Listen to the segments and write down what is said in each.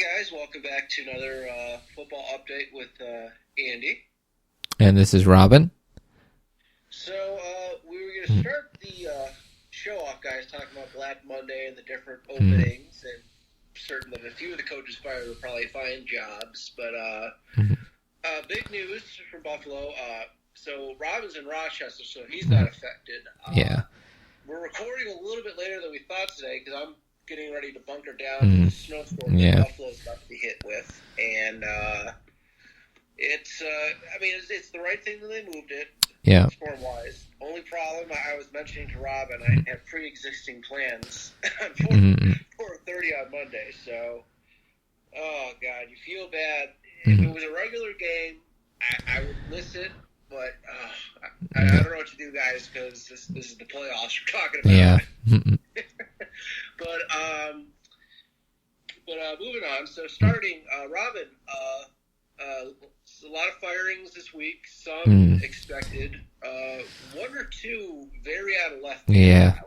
guys, welcome back to another football update with Andy. And this is Robin. So we were going to start the show off, guys, talking about Black Monday and the different openings, and certain that a few of the coaches fired will probably find jobs. But big news from Buffalo. So Robin's in Rochester, so he's not affected. We're recording a little bit later than we thought today because I'm getting ready to bunker down the snowstorm that Buffalo's about to be hit with. And it's the right thing that they moved it, storm-wise. Only problem, I was mentioning to Robin, I have pre-existing plans on 4:30 on Monday. So, oh, God, you feel bad. If it was a regular game, I would miss it. But I don't know what to do, guys, because this is the playoffs we're talking about. Yeah. But moving on. So starting, Robin, a lot of firings this week. Some expected. One or two very out of left field. Yeah.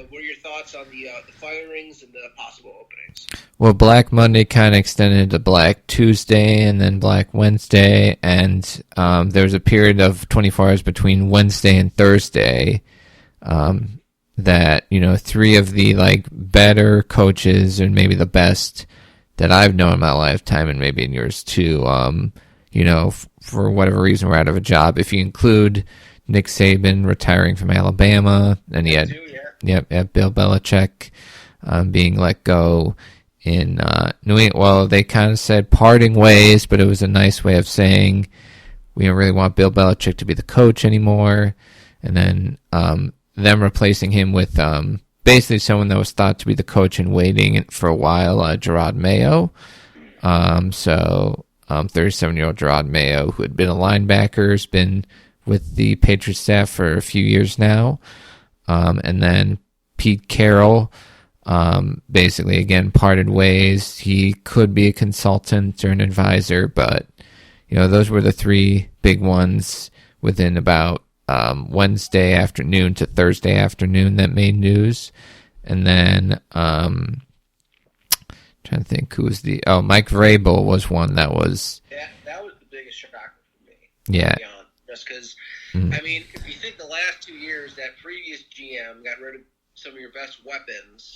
What are your thoughts on the firings and the possible openings? Well, Black Monday kind of extended to Black Tuesday and then Black Wednesday, and there was a period of 24 hours between Wednesday and Thursday that, three of the better coaches and maybe the best that I've known in my lifetime and maybe in yours too, for whatever reason were out of a job. If you include Nick Saban retiring from Alabama, and he had Bill Belichick being let go in New England. Well, they kind of said parting ways, but it was a nice way of saying we don't really want Bill Belichick to be the coach anymore. And then them replacing him with basically someone that was thought to be the coach and waiting for a while, Gerard Mayo. 37-year-old Gerard Mayo, who had been a linebacker, has been with the Patriots staff for a few years now. And then Pete Carroll, basically, again, parted ways. He could be a consultant or an advisor, but, those were the three big ones within about Wednesday afternoon to Thursday afternoon that made news. And then, trying to think who was Mike Vrabel was one that was... Yeah, that was the biggest shocker for me. Yeah. Just because, if you think the last 2 years, that previous GM got rid of some of your best weapons.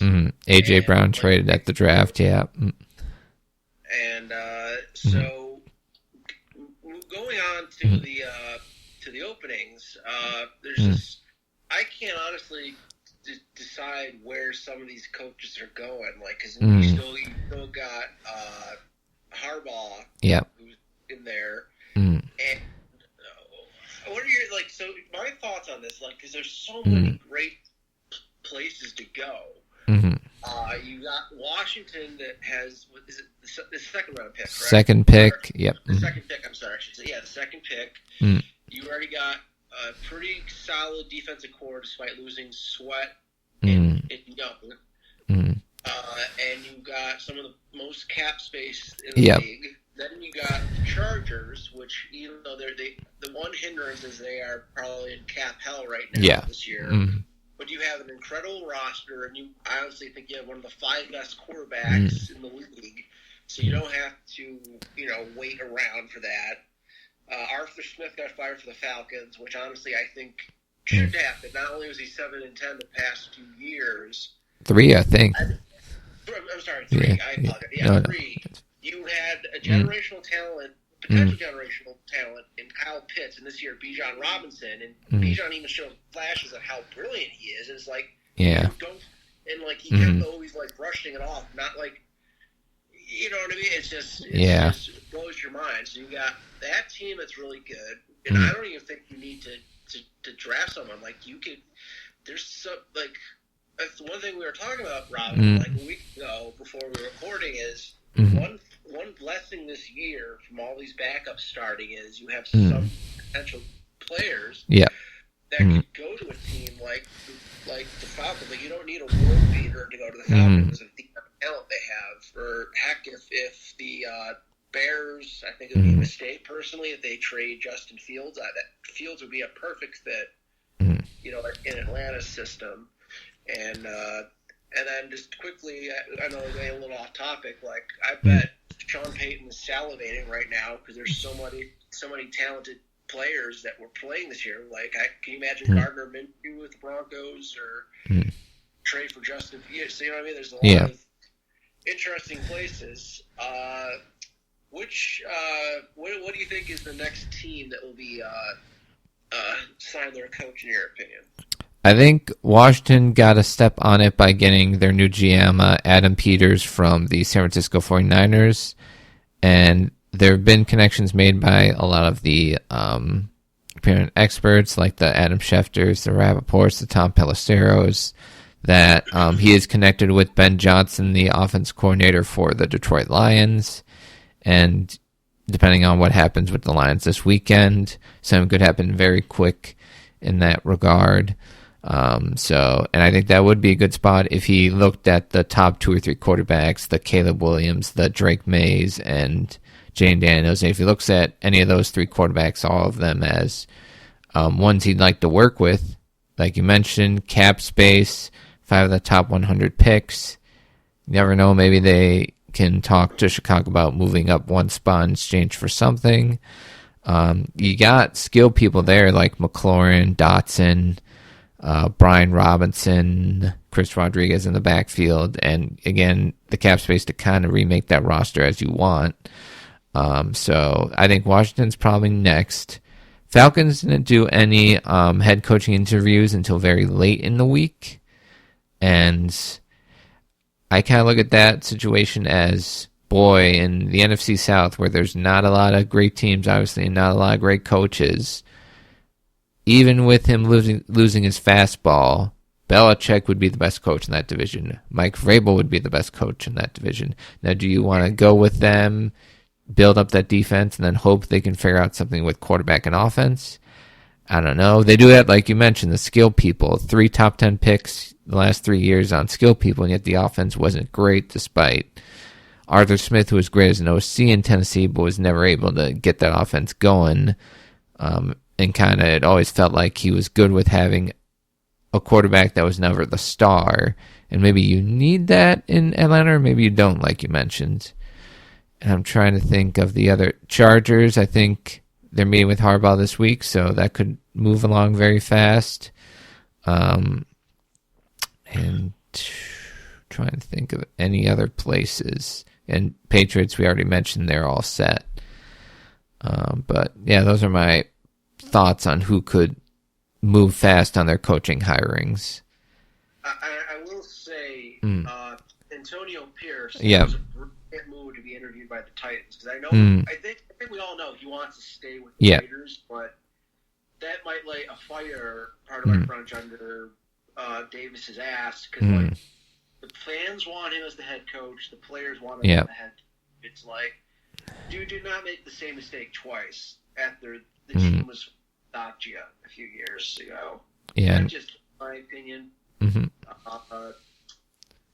A.J. Brown traded at the draft, yeah. And so, going on to the openings, there's this, I can't honestly decide where some of these coaches are going. Because you still got Harbaugh, who's in there, and what are your so my thoughts on this? Because there's so many great places to go. You got Washington that has the second round pick, right? Second pick, yep. The second pick. I'm sorry, I should say the second pick. You already got a pretty solid defensive core despite losing Sweat and Young. And you got some of the most cap space in the league. Then you got the Chargers, which even though the one hindrance is they are probably in cap hell right now this year. But you have an incredible roster, and I honestly think you have one of the 5 best quarterbacks in the league. So you don't have to, wait around for that. Arthur Smith got fired for the Falcons, which honestly I think should happen. Not only was he 7-10 the past 2 years. 3, I think. I'm sorry, 3. Yeah. I apologize. 3. You had a generational talent, potential generational talent in Kyle Pitts, and this year Bijan Robinson, and Bijan even showed flashes of how brilliant he is. And it's he kept always brushing it off, not you know what I mean? It's just it blows your mind. So you got that team that's really good, and I don't even think you need to draft someone you could. There's some that's the one thing we were talking about, Robin, a week ago before we were recording is. One blessing this year from all these backups starting is you have some potential players that could go to a team like the Falcons. You don't need a world beater to go to the Falcons with the talent they have. Or heck, if the Bears, I think it would be a mistake personally if they trade Justin Fields. That Fields would be a perfect fit, in Atlanta's system. And And then just quickly, I know we're getting a little off topic. Like, I bet Sean Payton is salivating right now because there's so many talented players that were playing this year. Like, can you imagine Gardner Minshew with the Broncos or trade for Justin Fields? So, you know what I mean? There's a lot of interesting places. What do you think is the next team that will be sign their coach, in your opinion? I think Washington got a step on it by getting their new GM, Adam Peters, from the San Francisco 49ers. And there have been connections made by a lot of the apparent experts, like the Adam Schefters, the Rappaports, the Tom Pelisseros, that he is connected with Ben Johnson, the offense coordinator for the Detroit Lions. And depending on what happens with the Lions this weekend, something could happen very quick in that regard. And I think that would be a good spot if he looked at the top 2 or 3 quarterbacks, the Caleb Williams, the Drake Mays, and Jane Daniels. And if he looks at any of those 3 quarterbacks, all of them as ones he'd like to work with, like you mentioned, cap space, 5 of the top 100 picks. You never know, maybe they can talk to Chicago about moving up one spot in exchange for something. You got skilled people there like McLaurin, Dotson, Brian Robinson, Chris Rodriguez in the backfield, and again, the cap space to kind of remake that roster as you want. So I think Washington's probably next. Falcons didn't do any head coaching interviews until very late in the week, and I kind of look at that situation as, boy, in the NFC South, where there's not a lot of great teams, obviously, and not a lot of great coaches, even with him losing his fastball, Belichick would be the best coach in that division. Mike Vrabel would be the best coach in that division. Now, do you want to go with them, build up that defense, and then hope they can figure out something with quarterback and offense? I don't know. They do that, like you mentioned, the skill people. 3 top 10 picks the last 3 years on skill people, and yet the offense wasn't great despite Arthur Smith, who was great as an OC in Tennessee, but was never able to get that offense going. And kind of, it always felt like he was good with having a quarterback that was never the star. And maybe you need that in Atlanta, or maybe you don't, like you mentioned. And I'm trying to think of the other Chargers. I think they're meeting with Harbaugh this week, so that could move along very fast. And trying to think of any other places. And Patriots, we already mentioned, they're all set. But yeah, those are my thoughts on who could move fast on their coaching hirings. I will say Antonio Pierce was a brilliant move to be interviewed by the Titans, because I think we all know he wants to stay with the Raiders, but that might light a fire part of my crunch under Davis's ass, because like the fans want him as the head coach, the players want him as the head. It's like, dude, do not make the same mistake twice after the team was Dacia a few years ago. Yeah. That's just my opinion.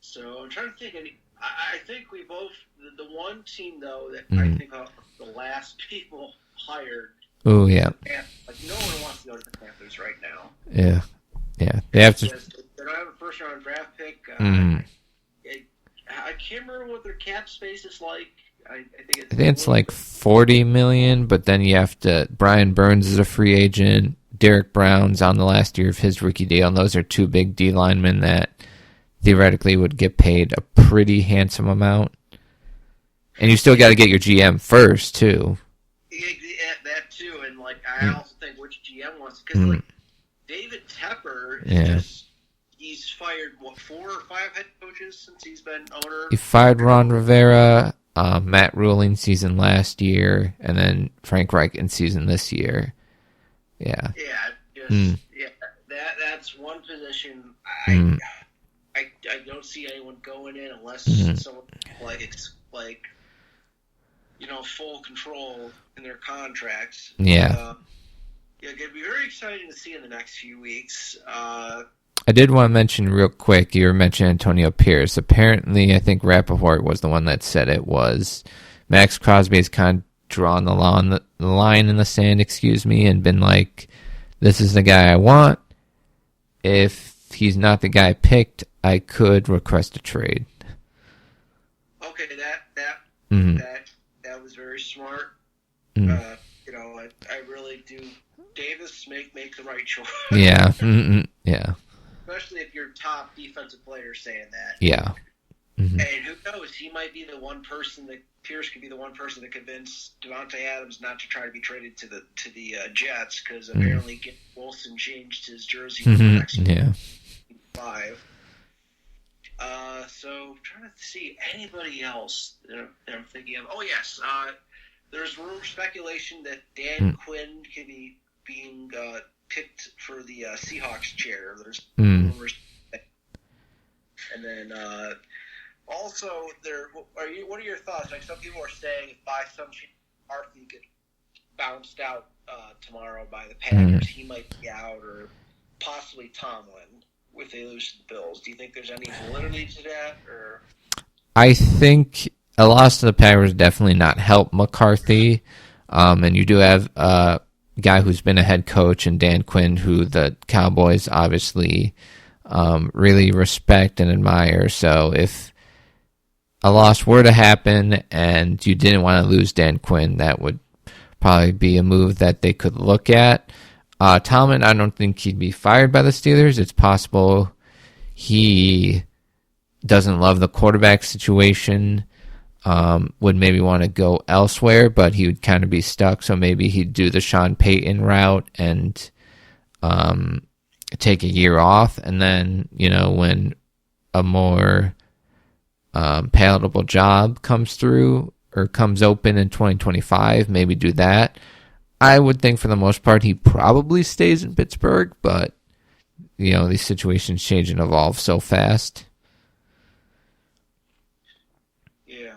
So I'm trying to think. I think we both, the one team, though, that I think of the last people hired. Oh, yeah. Like, no one wants to go to the Panthers right now. Yeah. Yeah. They have to. They don't have a first-round draft pick. I can't remember what their cap space is like. I think it's like $40 million, but then you have to. Brian Burns is a free agent. Derek Brown's on the last year of his rookie deal, and those are 2 big D linemen that theoretically would get paid a pretty handsome amount. And you still got to get your GM first, too. Yeah, that too, and like I also think which GM wants, because like David Tepper is he's fired 4 or 5 head coaches since he's been owner. He fired Ron Rivera. Matt Rule in season last year, and then Frank Reich in season this year. Yeah. Yeah, that's one position I don't see anyone going in unless someone like full control in their contracts. Yeah. It'd be very exciting to see in the next few weeks. I did want to mention real quick, you were mentioning Antonio Pierce. Apparently, I think Rappaport was the one that said it was Max Crosby has kind of drawn the line in the sand, and been like, this is the guy I want. If he's not the guy picked, I could request a trade. Okay, that was very smart. I really do. Davis make the right choice. Yeah. Yeah. Especially if your top defensive player is saying that. Yeah. And who knows? He might be the one person that Pierce could be the one person to convince Devontae Adams not to try to be traded to the Jets, because apparently Wilson changed his jersey for the next 5. So I'm trying to see anybody else that I'm thinking of. Oh yes, there's speculation that Dan Quinn could be being picked for the Seahawks chair. There's rumors, and then also what are your thoughts? Like, some people are saying if by some chance McCarthy get bounced out tomorrow by the Packers, he might be out, or possibly Tomlin if they lose to the Bills. Do you think there's any validity to that? Or I think a loss to the Packers definitely not help McCarthy. And you do have a guy who's been a head coach in Dan Quinn, who the Cowboys obviously really respect and admire. So if a loss were to happen and you didn't want to lose Dan Quinn, that would probably be a move that they could look at. Tomlin, I don't think he'd be fired by the Steelers. It's possible he doesn't love the quarterback situation, would maybe want to go elsewhere, but he would kind of be stuck. So maybe he'd do the Sean Payton route and take a year off. And then, when a more palatable job comes through or comes open in 2025, maybe do that. I would think for the most part he probably stays in Pittsburgh, but these situations change and evolve so fast. Yeah.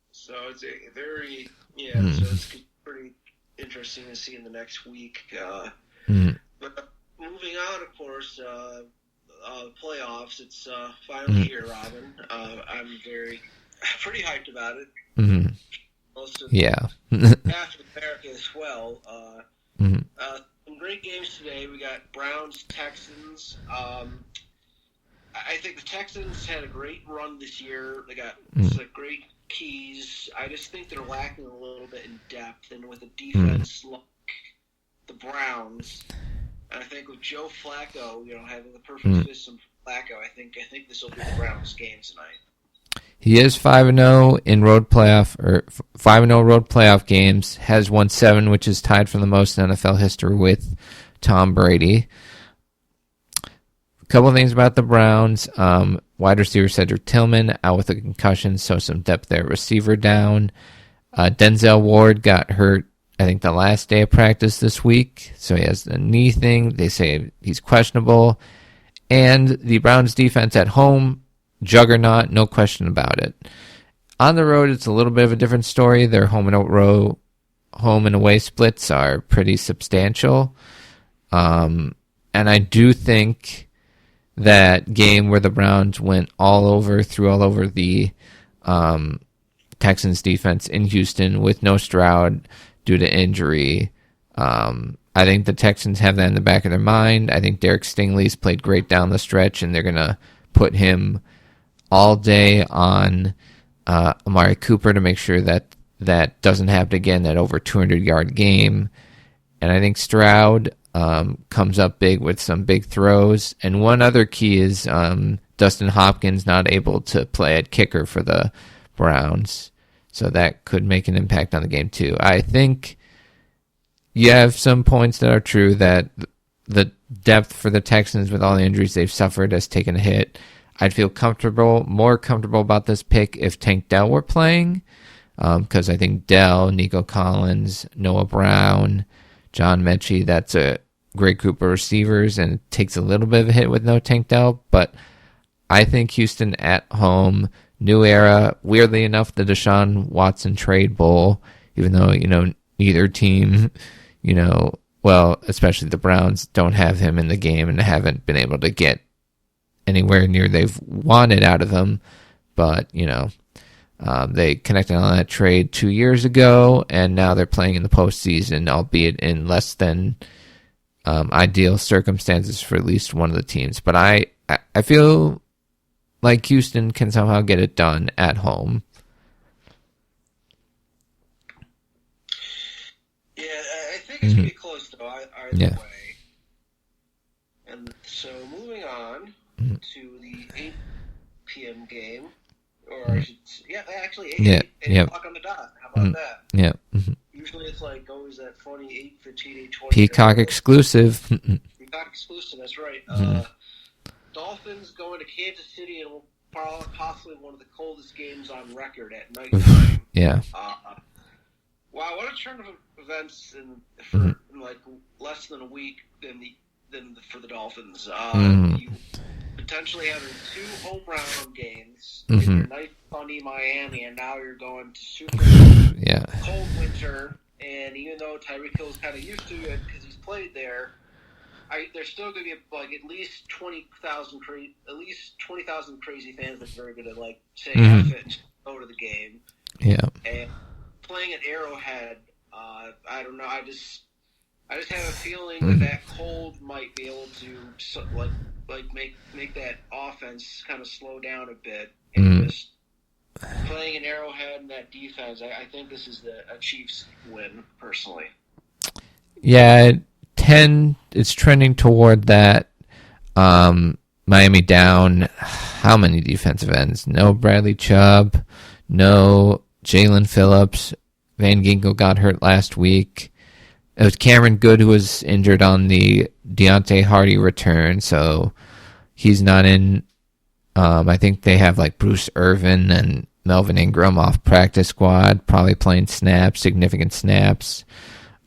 So it's very So it's pretty interesting to see in the next week. But moving on, of course, playoffs. It's finally here, Robin. I'm pretty hyped about it. Most of half of America as well. Some great games today. We got Browns, Texans. I think the Texans had a great run this year. They got some great keys. I just think they're lacking a little bit in depth, and with a defense like the Browns, and I think with Joe Flacco, having the perfect system for Flacco, I think this will be the Browns' game tonight. He is 5-0 in road playoff, or 5-0 road playoff games. Has won 7, which is tied for the most in NFL history with Tom Brady. A couple of things about the Browns. Wide receiver Cedric Tillman out with a concussion, so some depth there. Receiver down. Denzel Ward got hurt, I think, the last day of practice this week, so he has the knee thing. They say he's questionable. And the Browns defense at home, juggernaut, no question about it. On the road, it's a little bit of a different story. Their home and away splits are pretty substantial. And I do think that game where the Browns went threw all over the Texans defense in Houston with no Stroud due to injury. I think the Texans have that in the back of their mind. I think Derek Stingley's played great down the stretch, and they're going to put him all day on Amari Cooper to make sure that doesn't happen again, that over 200-yard game. And I think Stroud comes up big with some big throws. And one other key is Dustin Hopkins not able to play at kicker for the Browns. So that could make an impact on the game too. I think you have some points that are true, that the depth for the Texans with all the injuries they've suffered has taken a hit. I'd feel more comfortable about this pick if Tank Dell were playing, because I think Dell, Nico Collins, Noah Brown, John Mechie, that's a great group of receivers, and it takes a little bit of a hit with no Tank Dell. But I think Houston at home, new era, weirdly enough, the Deshaun Watson trade bowl, even though, neither team, especially the Browns, don't have him in the game and haven't been able to get anywhere near they've wanted out of him. But, they connected on that trade 2 years ago, and now they're playing in the postseason, albeit in less than ideal circumstances for at least one of the teams. But I I feel like Houston can somehow get it done at home. Yeah, I think it's going to be close, though, either way. And so moving on to the 8 p.m. game, or actually 8 o'clock on the dot. How about that? Yeah. Usually it's like always that funny 8:15, 8:20. Peacock exclusive. Peacock exclusive, that's right. Dolphins going to Kansas City and possibly one of the coldest games on record at night time. Yeah. Wow, what a turn of events in like less than a week for the Dolphins. You potentially having 2 home round games in your nice sunny Miami, and now you're going to super cold winter. And even though Tyreek Hill's kind of used to it because he's played there, there's still going to be like at least 20,000 crazy fans that are going to like say F it and go to the game. Yeah. And playing at Arrowhead, I don't know. I just have a feeling that cold might be able to make that offense kind of slow down a bit. And just playing an Arrowhead and that defense, I think this is a Chiefs win, personally. Yeah, 10, it's trending toward that. Miami down. How many defensive ends? No Bradley Chubb. No Jalen Phillips. Van Ginkel got hurt last week. It was Cameron Good who was injured on the Deontay Hardy return, so he's not in. I think they have like Bruce Irvin and Melvin Ingram off practice squad, probably playing significant snaps.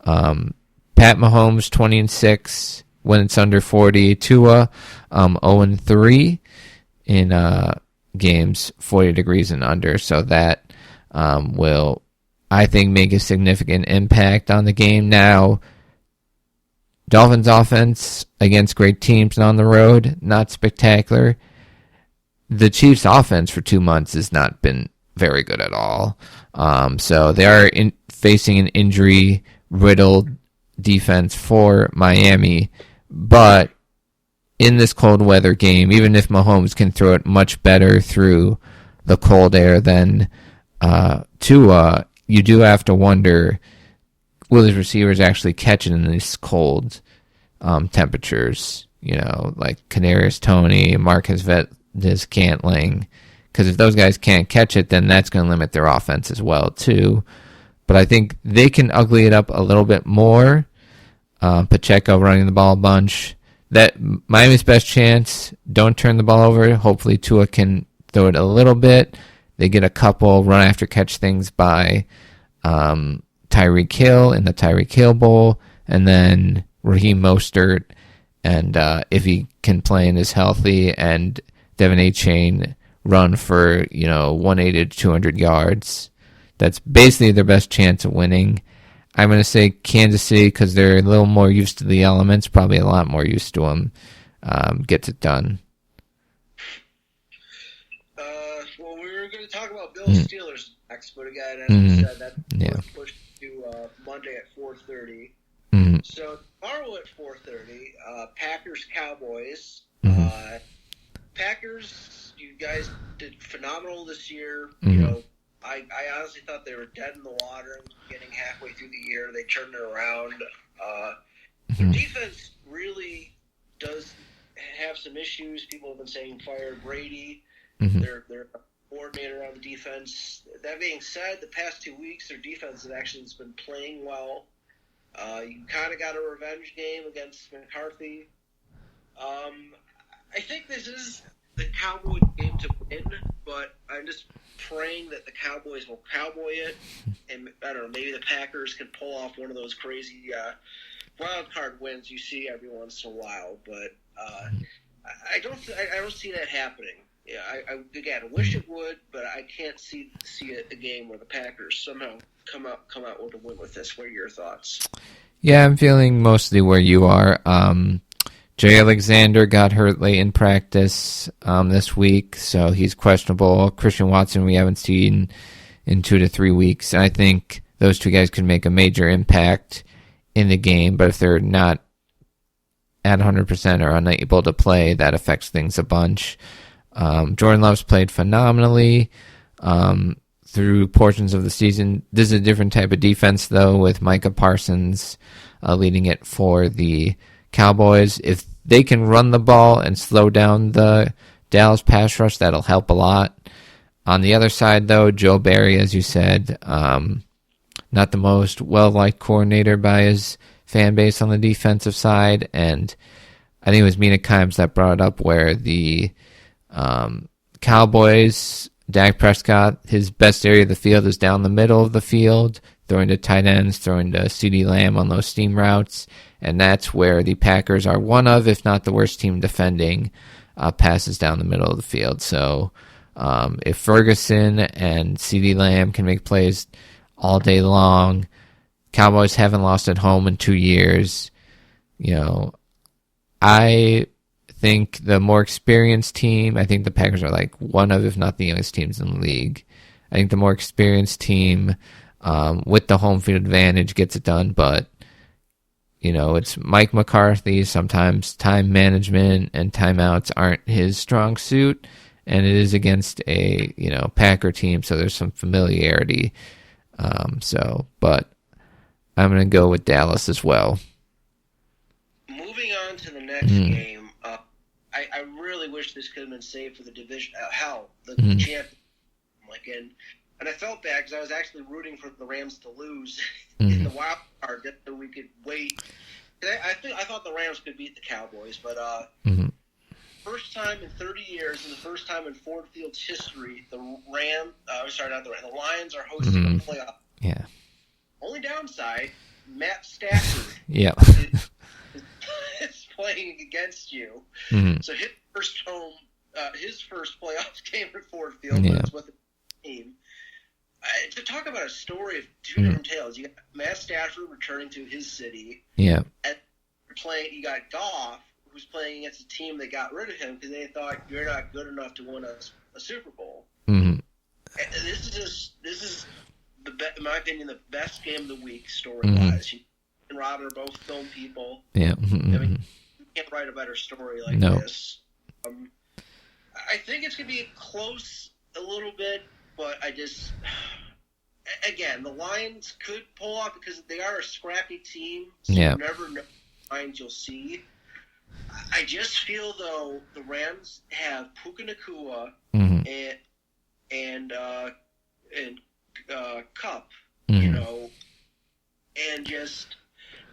Pat Mahomes 20-6 when it's under 40. Tua 0-3 in games 40 degrees and under, so that will, I think, make a significant impact on the game. Now, Dolphins offense against great teams and on the road, not spectacular. The Chiefs offense for 2 months has not been very good at all. So they are facing an injury-riddled defense for Miami. But in this cold weather game, even if Mahomes can throw it much better through the cold air than Tua, you do have to wonder, will his receivers actually catch it in these cold temperatures? You know, like Kadarius Toney, Marcus Cantling. Because if those guys can't catch it, then that's going to limit their offense as well, too. But I think they can ugly it up a little bit more. Pacheco running the ball a bunch. That Miami's best chance, don't turn the ball over. Hopefully Tua can throw it a little bit. They get a couple run after catch things by Tyreek Hill in the Tyreek Hill Bowl, and then Raheem Mostert, and if he can play and is healthy, and Devin Achane run for 180 to 200 yards. That's basically their best chance of winning. I'm going to say Kansas City because they're a little more used to the elements, probably a lot more used to them, gets it done. Well, we were going to talk about Bills Steelers next, but again, as you said, that was pushed to Monday at 4:30. So tomorrow at 4:30, Packers-Cowboys. Packers, you guys did phenomenal this year. I honestly thought they were dead in the water getting halfway through the year. They turned it around. Their defense really does have some issues. People have been saying fire Brady. Their coordinator on the defense. That being said, the past 2 weeks, their defense has actually been playing well. You kind of got a revenge game against McCarthy. I think this is the Cowboys game to win, but I'm just praying that the Cowboys will cowboy it, and I don't know, maybe the Packers can pull off one of those crazy wild card wins you see every once in a while. But I don't see that happening. Yeah, I wish it would, but I can't see a game where the Packers somehow come out with a win with this. What are your thoughts? Yeah, I'm feeling mostly where you are. Jay Alexander got hurt late in practice this week, so he's questionable. Christian Watson we haven't seen in 2 to 3 weeks. And I think those two guys could make a major impact in the game, but if they're not at 100% or unable to play, that affects things a bunch. Jordan Love's played phenomenally through portions of the season. This is a different type of defense, though, with Micah Parsons leading it for the Cowboys. If they can run the ball and slow down the Dallas pass rush, that'll help a lot. On the other side, though, Joe Barry, as you said, not the most well-liked coordinator by his fan base on the defensive side, and I think it was Mina Kimes that brought it up where the Cowboys, Dak Prescott, his best area of the field is down the middle of the field, throwing to tight ends, throwing to CeeDee Lamb on those seam routes, and that's where the Packers are one of, if not the worst team defending passes down the middle of the field. So if Ferguson and CeeDee Lamb can make plays all day long, Cowboys haven't lost at home in 2 years. I think the more experienced team, I think the Packers are like one of, if not the youngest teams in the league. I think the more experienced team with the home field advantage gets it done, but it's Mike McCarthy. Sometimes time management and timeouts aren't his strong suit, and it is against a Packer team, so there's some familiarity. But I'm going to go with Dallas as well. Moving on to the next game, I really wish this could have been saved for the division. The champ. And I felt bad because I was actually rooting for the Rams to lose in the wild card that we could wait. I thought the Rams could beat the Cowboys, but first time in 30 years and the first time in Ford Field's history, the Lions are hosting a playoff. Yeah. Only downside, Matt Stafford is playing against you. So his first playoff game at Ford Field was with the team. To talk about a story of two different tales, you got Matt Stafford returning to his city. Yeah. And you got Goff, who's playing against a team that got rid of him because they thought you're not good enough to win a Super Bowl. And this is in my opinion, the best game of the week story-wise. You and Robin are both film people. Yeah. I mean, you can't write a better story like this. I think it's going to be close a little bit, but again, the Lions could pull off because they are a scrappy team, so you never know the Lions you'll see. I just feel, though, the Rams have Puka Nacua and Cup, and just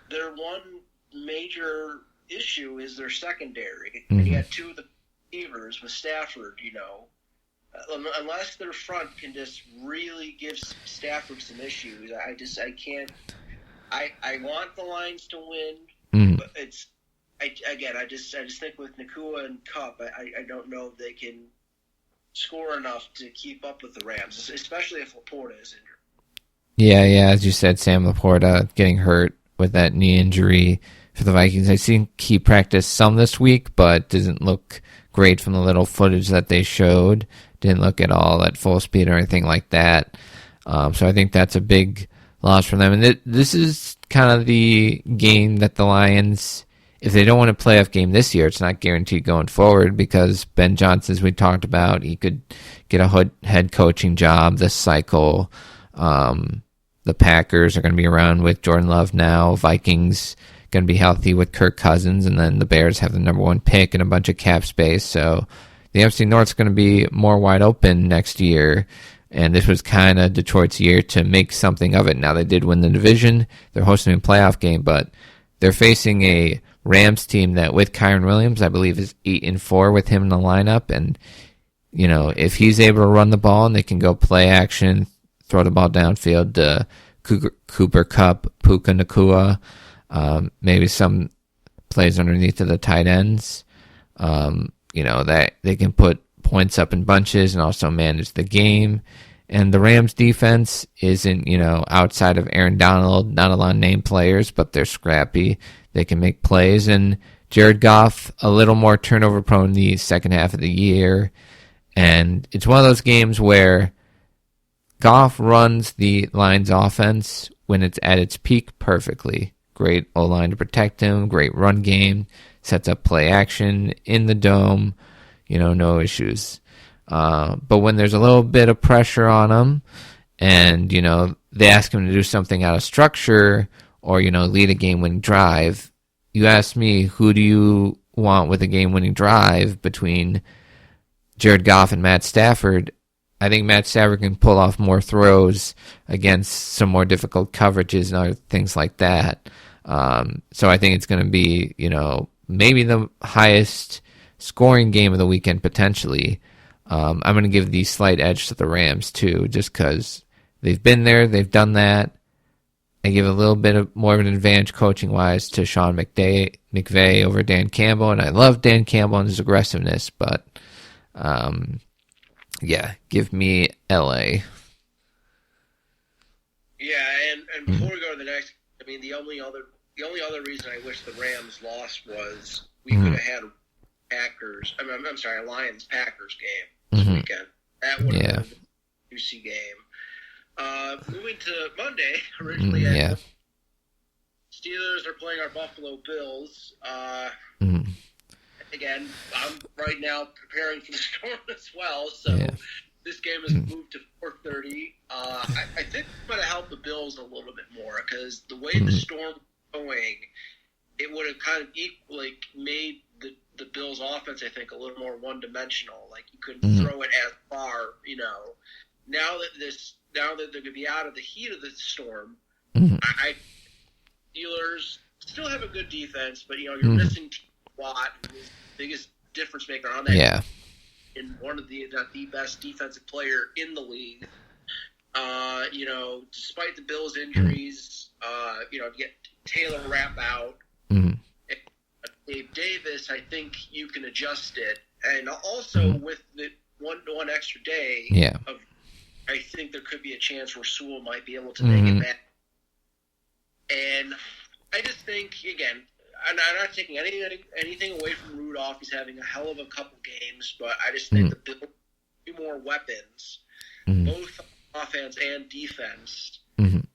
their one major issue is their secondary. And you got two of the receivers with Stafford, unless their front can just really give Stafford some issues. I can't. I want the Lions to win, but I just think with Nacua and Cup, I don't know if they can score enough to keep up with the Rams, especially if Laporta is injured. Yeah, as you said, Sam Laporta getting hurt with that knee injury for the Vikings. I think he practiced some this week, but doesn't look great from the little footage that they showed. Didn't look at all at full speed or anything like that. So I think that's a big loss for them. And this is kind of the game that the Lions, if they don't win a playoff game this year, it's not guaranteed going forward because Ben Johnson, as we talked about, he could get a head coaching job this cycle. The Packers are going to be around with Jordan Love now. Vikings going to be healthy with Kirk Cousins, and then the Bears have the number one pick and a bunch of cap space. So the NFC North's going to be more wide open next year, and this was kind of Detroit's year to make something of it. Now they did win the division. They're hosting a playoff game, but they're facing a Rams team that with Kyron Williams, I believe, is 8-4 with him in the lineup. And, if he's able to run the ball and they can go play action, throw the ball downfield to Cooper Kupp, Puka Nacua, maybe some plays underneath to the tight ends, that they can put points up in bunches and also manage the game. And the Rams defense isn't, outside of Aaron Donald, not a lot of name players, but they're scrappy. They can make plays. And Jared Goff, a little more turnover prone the second half of the year. And it's one of those games where Goff runs the Lions offense when it's at its peak perfectly. Great O-line to protect him, great run game. sets up play action in the dome, no issues. But when there's a little bit of pressure on him and, they ask him to do something out of structure or, lead a game-winning drive, you ask me, who do you want with a game-winning drive between Jared Goff and Matt Stafford? I think Matt Stafford can pull off more throws against some more difficult coverages and other things like that. So I think it's going to be, maybe the highest scoring game of the weekend potentially. I'm going to give the slight edge to the Rams too, just because they've been there, they've done that. I give a little bit more of an advantage coaching-wise to Sean McVay over Dan Campbell, and I love Dan Campbell and his aggressiveness, but give me LA. Yeah, and before we go to the next, I mean, the only other reason I wish the Rams lost was we could have had Lions-Packers game this weekend. That would have been a juicy game. Moving to Monday, originally Steelers are playing our Buffalo Bills. Again, I'm right now preparing for the Storm as well, so this game is moved to 4:30. I think it's going to help the Bills a little bit more because the way the Storm was going, it would have kind of equally made the Bills' offense, I think, a little more one-dimensional. Like you couldn't throw it as far, Now that they're going to be out of the heat of the Storm, I Steelers still have a good defense, but you're missing Watt, who's the biggest difference maker on that. Yeah. And one of the best defensive player in the league. Despite the Bills' injuries, to get Taylor Rapp out, Dave Davis, I think you can adjust it, and also with the one extra day I think there could be a chance where Sewell might be able to make it back. And I just think, again, I'm not taking anything away from Rudolph. He's having a hell of a couple games, but I just think the Bills need more weapons, both offense and defense. And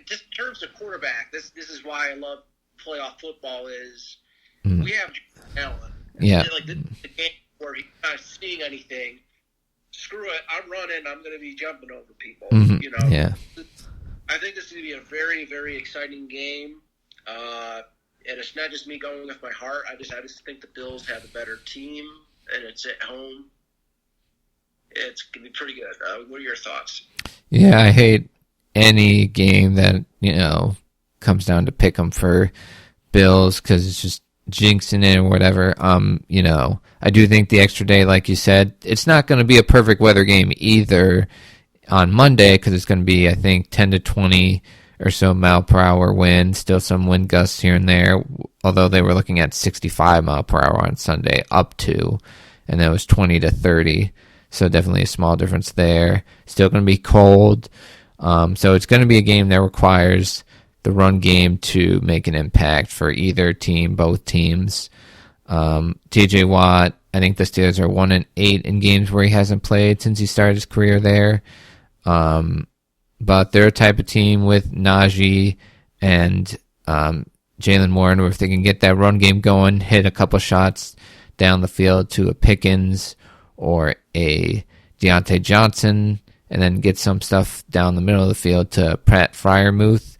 just in terms of quarterback, this is why I love playoff football is we have Allen. Yeah. Like the game where he's not seeing anything. Screw it, I'm running, I'm going to be jumping over people. Yeah. I think this is going to be a very, very exciting game. And it's not just me going with my heart. I just think the Bills have a better team, and it's at home. It's going to be pretty good. What are your thoughts? Yeah, I hate any game that, comes down to pick 'em for Bills because it's just jinxing it or whatever. I do think the extra day, like you said, it's not going to be a perfect weather game either on Monday because it's going to be, I think, 10 to 20 or so mile per hour wind, still some wind gusts here and there, although they were looking at 65 mile per hour on Sunday up to, and that was 20 to 30. So definitely a small difference there. Still going to be cold. So it's going to be a game that requires the run game to make an impact for either team, both teams. TJ Watt, I think the Steelers are 1-8 in games where he hasn't played since he started his career there. But they're a type of team with Najee and Jalen Warren, where if they can get that run game going, hit a couple shots down the field to a Pickens or a Deontay Johnson, and then get some stuff down the middle of the field to Pratt Freiermuth,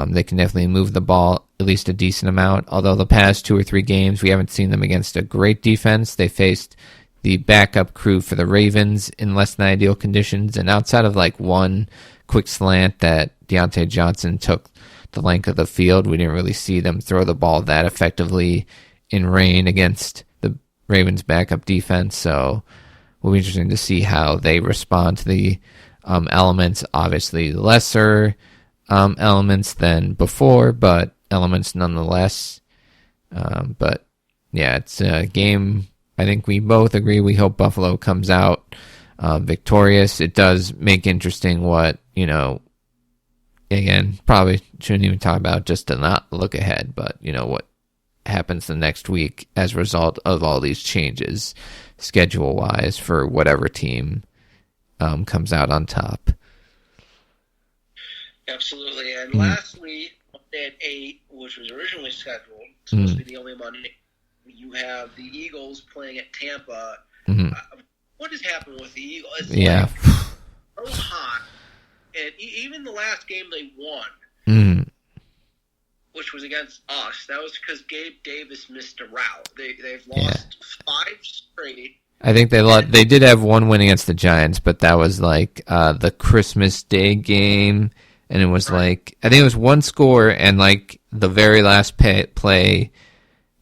they can definitely move the ball at least a decent amount. Although the past 2 or 3 games, we haven't seen them against a great defense. They faced the backup crew for the Ravens in less than ideal conditions, and outside of like one quick slant that Deontay Johnson took the length of the field, we didn't really see them throw the ball that effectively in rain against the Ravens backup defense. So will be interesting to see how they respond to the elements. Obviously lesser elements than before, but elements nonetheless. But yeah, it's a game I think we both agree we hope Buffalo comes out victorious. It does make interesting what, again, probably shouldn't even talk about just to not look ahead, but, what happens the next week as a result of all these changes schedule-wise for whatever team comes out on top. Absolutely. And lastly, at 8, which was originally scheduled, supposed to be the only Monday. You have the Eagles playing at Tampa. What has happened with the Eagles? It's so hot. And even the last game they won, which was against us, that was because Gabe Davis missed a route. They've lost 5 straight. I think they did have one win against the Giants, but that was like the Christmas Day game, and it was like, I think it was one score, and like the very last play,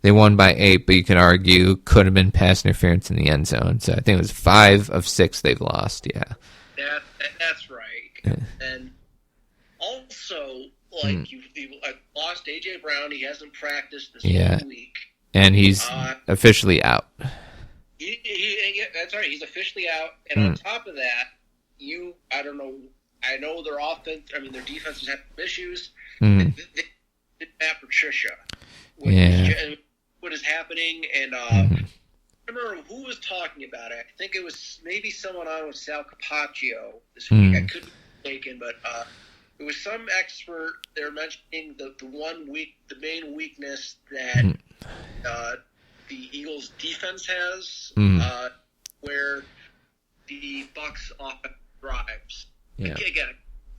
they won by 8, but you could argue could have been pass interference in the end zone. So I think it was 5 of 6 they've lost. Yeah, that's right. Yeah. And also, like you lost AJ Brown. He hasn't practiced this whole week, and he's officially out. That's right. He's officially out, and on top of that, I don't know. I know their offense. I mean, their defense has had issues. Matt Patricia. What is happening? And I remember who was talking about it. I think it was maybe someone on with Sal Capaccio this week. I could be mistaken, but it was some expert. They were mentioning the main weakness that the Eagles' defense has, where the Bucs' offense thrives. Yeah. Again,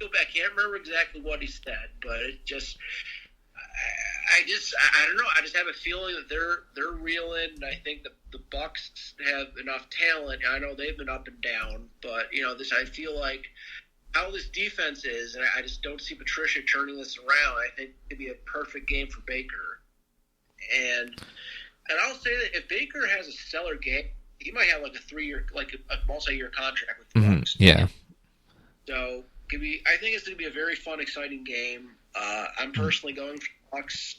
I can't remember exactly what he said, but it just, I don't know. I just have a feeling that they're reeling. I think the Bucs have enough talent. I know they've been up and down, but I feel like how this defense is, and I just don't see Patricia turning this around. I think it'd be a perfect game for Baker, and I'll say that if Baker has a stellar game, he might have like a 3-year, like a multi-year contract with the Bucs. Yeah. So I think it's going to be a very fun, exciting game. I'm personally going for the Bucs.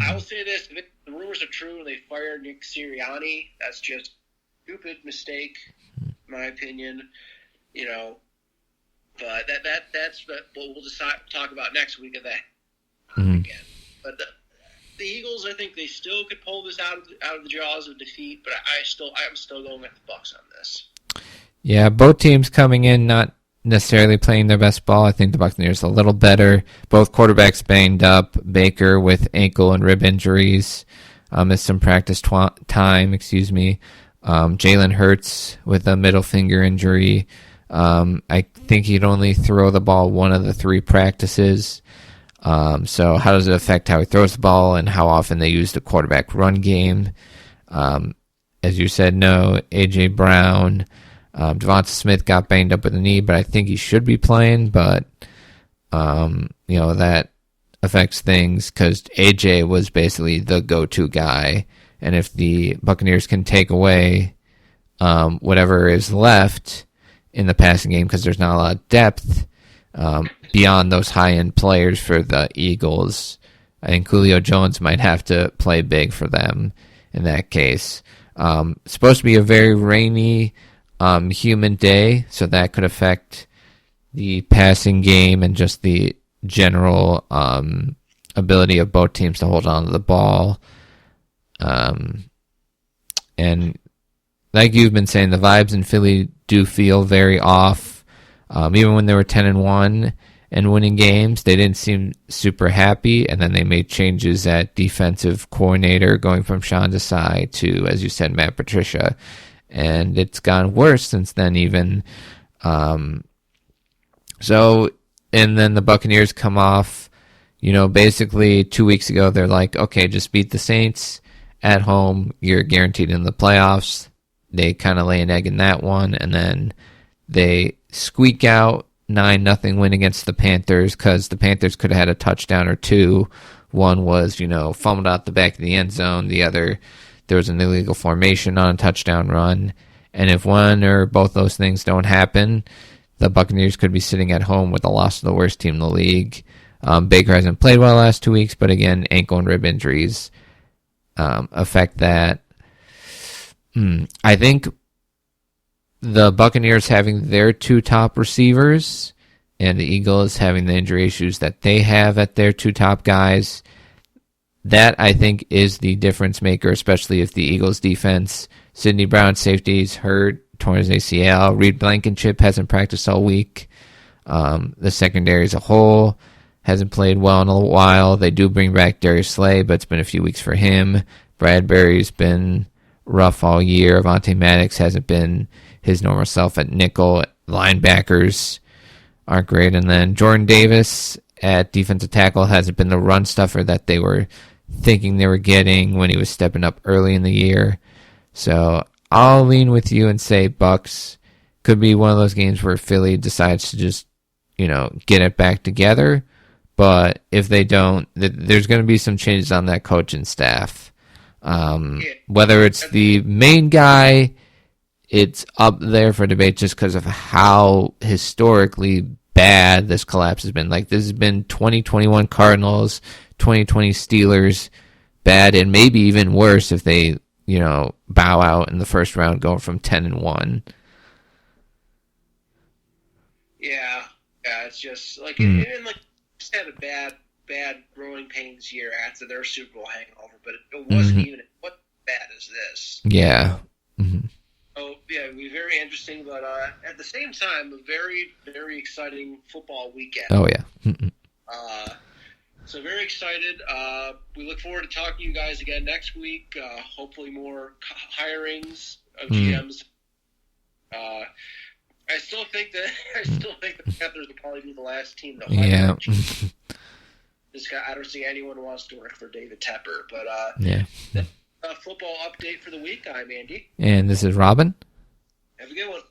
I will say this: if the rumors are true and they fire Nick Sirianni, that's just a stupid mistake, in my opinion. But that's what we'll talk about next week of that again. But the Eagles, I think they still could pull this out of the jaws of defeat. But I'm still going with the Bucs on this. Yeah, both teams coming in not necessarily playing their best ball. I think the Buccaneers a little better. Both quarterbacks banged up. Baker with ankle and rib injuries, missed some practice time. Jalen Hurts with a middle finger injury. I think he'd only throw the ball one of the 3 practices. So how does it affect how he throws the ball and how often they use the quarterback run game? As you said, no, A.J. Brown. Devonta Smith got banged up with a knee, but I think he should be playing. But, that affects things because AJ was basically the go-to guy. And if the Buccaneers can take away whatever is left in the passing game, because there's not a lot of depth beyond those high-end players for the Eagles, I think Julio Jones might have to play big for them in that case. It's supposed to be a very rainy, humid day, so that could affect the passing game and just the general ability of both teams to hold on to the ball. And like you've been saying, the vibes in Philly do feel very off. Even when they were 10-1 and winning games, they didn't seem super happy. And then they made changes at defensive coordinator, going from Sean Desai to, as you said, Matt Patricia. And it's gone worse since then even. And then the Buccaneers come off, basically 2 weeks ago, they're like, okay, just beat the Saints at home. You're guaranteed in the playoffs. They kind of lay an egg in that one. And then they squeak out 9-0 win against the Panthers because the Panthers could have had a touchdown or 2. One was, fumbled out the back of the end zone. The other, there was an illegal formation on a touchdown run. And if one or both those things don't happen, the Buccaneers could be sitting at home with the loss of the worst team in the league. Baker hasn't played well the last 2 weeks, but again, ankle and rib injuries affect that. I think the Buccaneers having their 2 top receivers and the Eagles having the injury issues that they have at their 2 top guys, that I think is the difference maker, especially if the Eagles defense, Sidney Brown safety's hurt, torn his ACL, Reed Blankenship hasn't practiced all week. The secondary as a whole hasn't played well in a while. They do bring back Darius Slay, but it's been a few weeks for him. Bradbury's been rough all year. Avonte Maddox hasn't been his normal self at nickel. Linebackers aren't great. And then Jordan Davis at defensive tackle hasn't been the run stuffer that they were thinking they were getting when he was stepping up early in the year. So I'll lean with you and say Bucks. Could be one of those games where Philly decides to just, get it back together. But if they don't, there's going to be some changes on that coaching staff. Whether it's the main guy, it's up there for debate just because of how historically bad this collapse has been. Like, this has been 2021 Cardinals, 2020 Steelers, bad, and maybe even worse if they, bow out in the first round, going from 10-1. Yeah, it's just like, and like, just had a bad growing pains year after their Super Bowl hangover, but it wasn't even what bad is this? Yeah. Mm-hmm. Oh yeah, it'll be very interesting, but at the same time, a very, very exciting football weekend. Oh yeah. So very excited. We look forward to talking to you guys again next week. Hopefully more hirings of GMs. I still think the Panthers will probably be the last team to hire. Yeah. I don't see anyone who wants to work for David Tepper, but yeah. Football update for the week. I'm Andy. And this is Robin. Have a good one.